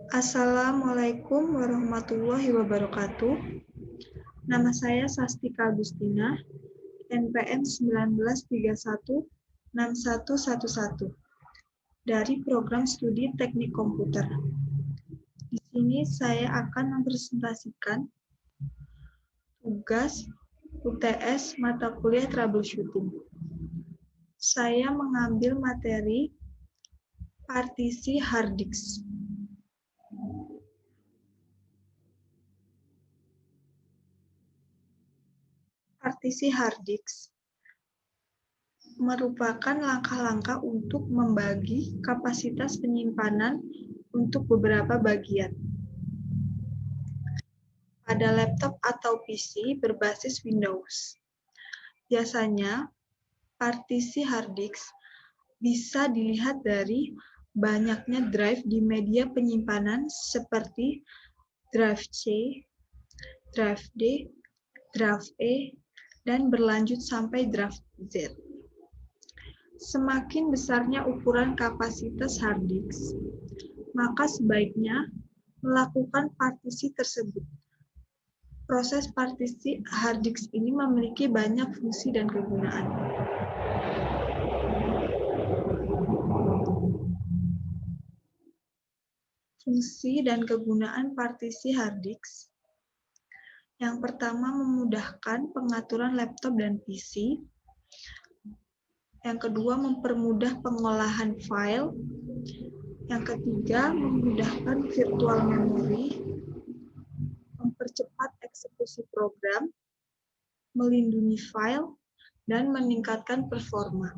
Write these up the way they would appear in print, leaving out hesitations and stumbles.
Assalamualaikum warahmatullahi wabarakatuh. Nama saya Sastika Agustina, NPM 19316111 dari Program Studi Teknik Komputer. Di sini saya akan mempresentasikan tugas UTS mata kuliah troubleshooting. Saya mengambil materi partisi hard disk. Partisi hard disk merupakan langkah-langkah untuk membagi kapasitas penyimpanan untuk beberapa bagian. Pada laptop atau PC berbasis Windows. Biasanya, partisi hard disk bisa dilihat dari banyaknya drive di media penyimpanan seperti drive C, drive D, drive E, dan berlanjut sampai drive Z. Semakin besarnya ukuran kapasitas hard disk, maka sebaiknya melakukan partisi tersebut. Proses partisi hard disk ini memiliki banyak fungsi dan kegunaan. Fungsi dan kegunaan partisi hard disk. Yang pertama, memudahkan pengaturan laptop dan PC. Yang kedua, mempermudah pengolahan file. Yang ketiga, memudahkan virtual memory, mempercepat eksekusi program, melindungi file, dan meningkatkan performa.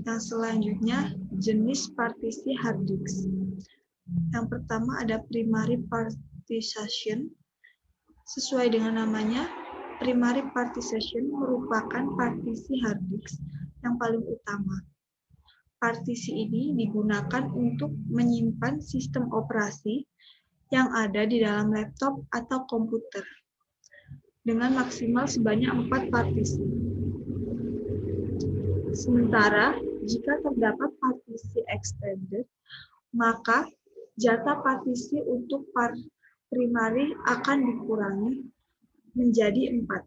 Yang selanjutnya, jenis partisi hard disk. Yang pertama ada primary partition. Sesuai dengan namanya, primary partition merupakan partisi hard disk yang paling utama. Partisi ini digunakan untuk menyimpan sistem operasi yang ada di dalam laptop atau komputer dengan maksimal sebanyak 4 partisi. Sementara, jika terdapat partisi extended, maka jatah partisi untuk primary akan dikurangi menjadi 4.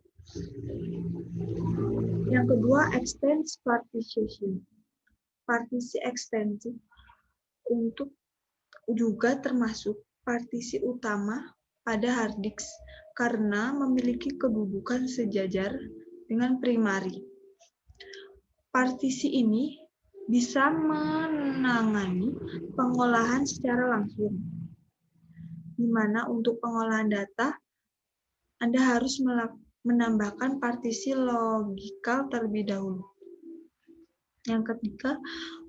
Yang kedua, extended partition. Partisi extended untuk juga termasuk partisi utama pada hard disk karena memiliki kedudukan sejajar dengan primary. Partisi ini bisa menangani pengolahan secara langsung, di mana untuk pengolahan data, Anda harus menambahkan partisi logical terlebih dahulu. Yang ketiga,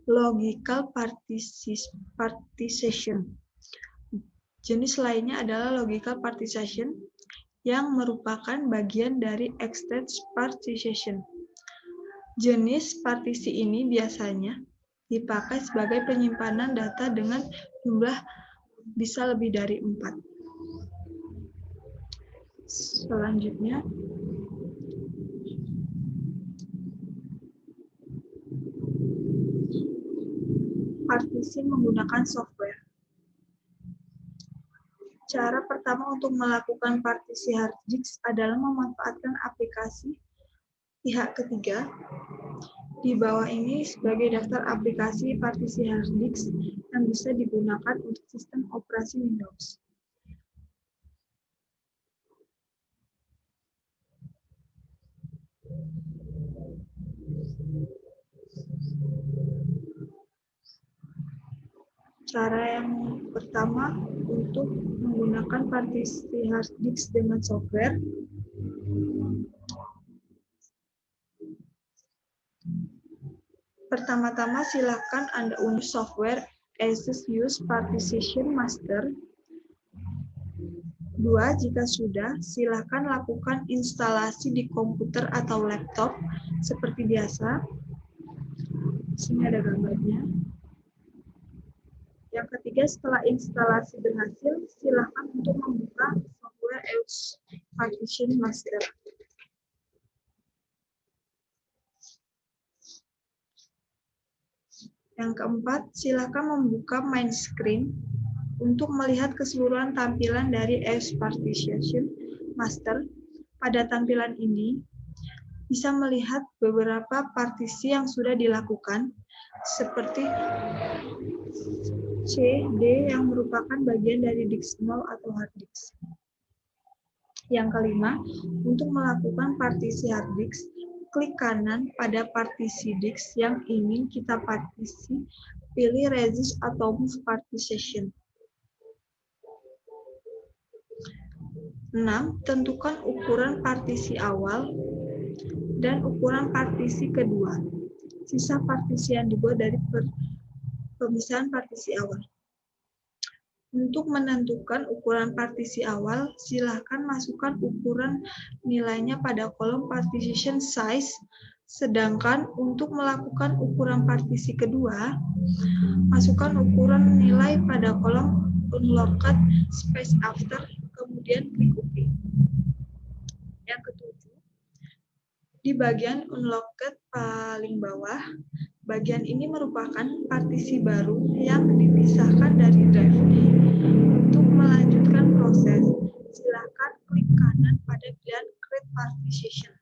logical partition. Jenis lainnya adalah logical partition yang merupakan bagian dari extended partition. Jenis partisi ini biasanya dipakai sebagai penyimpanan data dengan jumlah bisa lebih dari 4. Selanjutnya, partisi menggunakan software. Cara pertama untuk melakukan partisi hard disk adalah memanfaatkan aplikasi pihak ketiga. Di bawah ini sebagai daftar aplikasi partisi hard disk yang bisa digunakan untuk sistem operasi Windows. Cara yang pertama untuk menggunakan partisi hard disk dengan software. Pertama-tama silakan Anda unduh software ASUS Use Partition Master. 2. Jika sudah, silakan lakukan instalasi di komputer atau laptop seperti biasa. Sini ada gambarnya. Yang ketiga, setelah instalasi berhasil, silakan untuk membuka software ASUS Partition Master. Yang keempat, silakan membuka main screen untuk melihat keseluruhan tampilan dari EOS Partition Master. Pada tampilan ini, bisa melihat beberapa partisi yang sudah dilakukan, seperti C, D yang merupakan bagian dari disk 0 atau hard disk. Yang kelima, untuk melakukan partisi hard disk, klik kanan pada partisi disk yang ingin kita partisi, pilih resist atau move partition. 6. Tentukan ukuran partisi awal dan ukuran partisi kedua. Sisa partisi yang dibuat dari pemisahan partisi awal. Untuk menentukan ukuran partisi awal, silakan masukkan ukuran nilainya pada kolom partition size, sedangkan untuk melakukan ukuran partisi kedua, masukkan ukuran nilai pada kolom unlocked space after, kemudian klik OK. Yang ketujuh, di bagian unlocked paling bawah, bagian ini merupakan partisi baru yang dipisahkan dari drive. Untuk melanjutkan proses, silakan klik kanan pada pilihan Create Partition.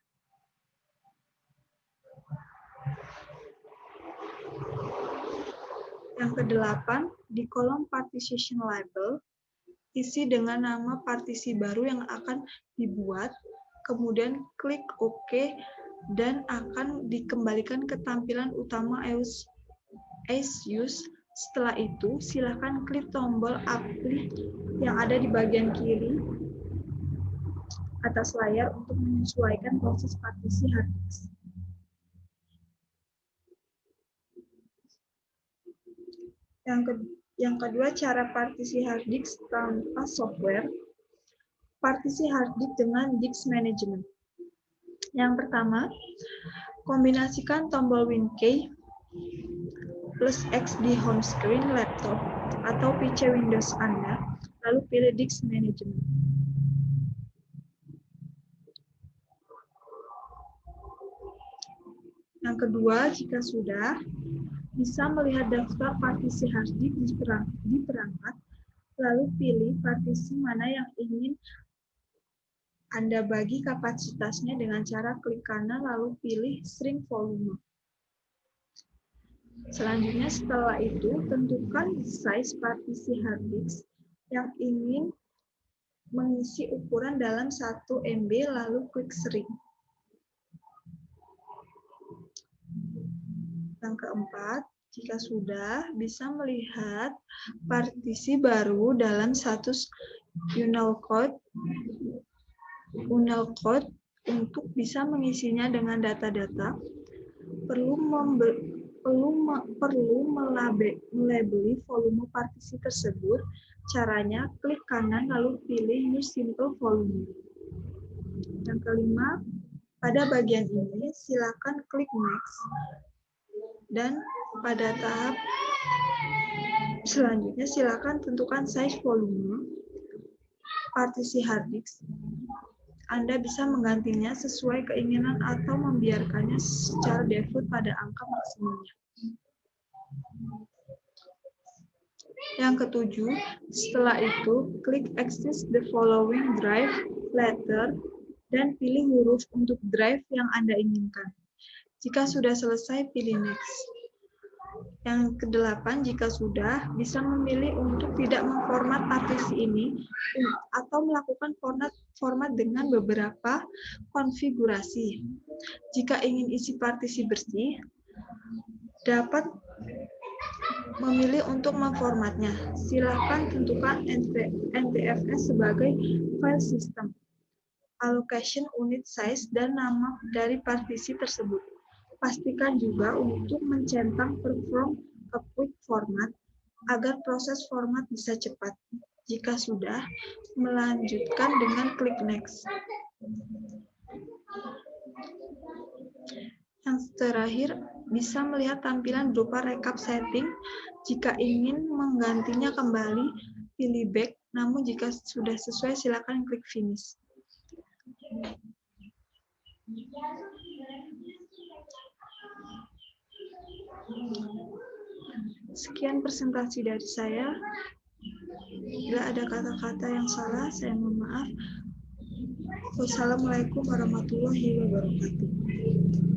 Yang kedelapan, di kolom Partition Label, isi dengan nama partisi baru yang akan dibuat, kemudian klik OK, dan akan dikembalikan ke tampilan utama EOS Use. Setelah itu, silakan klik tombol Apply yang ada di bagian kiri atas layar untuk menyesuaikan proses partisi hard disk. Yang kedua, cara partisi hard disk tanpa software. Partisi hard disk dengan disk management. Yang pertama, kombinasikan tombol WinKey plus X di home screen laptop atau PC Windows Anda, lalu pilih disk management. Yang kedua, jika sudah, bisa melihat daftar partisi hard disk di perangkat, lalu pilih partisi mana yang ingin Anda bagi kapasitasnya dengan cara klik kanan lalu pilih shrink volume. Selanjutnya, setelah itu, tentukan size partisi hard disk yang ingin mengisi ukuran dalam 1 MB lalu klik shrink. Yang keempat, jika sudah, bisa melihat partisi baru dalam status Unicode untuk bisa mengisinya dengan data-data, perlu melabeli volume partisi tersebut. Caranya, klik kanan lalu pilih Use Simple Volume. Yang kelima, pada bagian ini silakan klik Next. Dan pada tahap selanjutnya silakan tentukan size volume partisi hard disk. Anda bisa menggantinya sesuai keinginan atau membiarkannya secara default pada angka maksimumnya. Yang ketujuh, setelah itu, klik Access the following drive later dan pilih huruf untuk drive yang Anda inginkan. Jika sudah selesai, pilih Next. Yang kedelapan, jika sudah, bisa memilih untuk tidak memformat partisi ini atau melakukan format dengan beberapa konfigurasi. Jika ingin isi partisi bersih, dapat memilih untuk memformatnya. Silakan tentukan NTFS sebagai file system, allocation unit size, dan nama dari partisi tersebut. Pastikan juga untuk mencentang perform ke quick format agar proses format bisa cepat. Jika sudah, melanjutkan dengan klik next. Yang terakhir, bisa melihat tampilan berupa recap setting. Jika ingin menggantinya kembali, pilih back. Namun jika sudah sesuai, silakan klik finish. Sekian presentasi dari saya. Bila ada kata-kata yang salah, saya mohon maaf. Wassalamualaikum warahmatullahi wabarakatuh.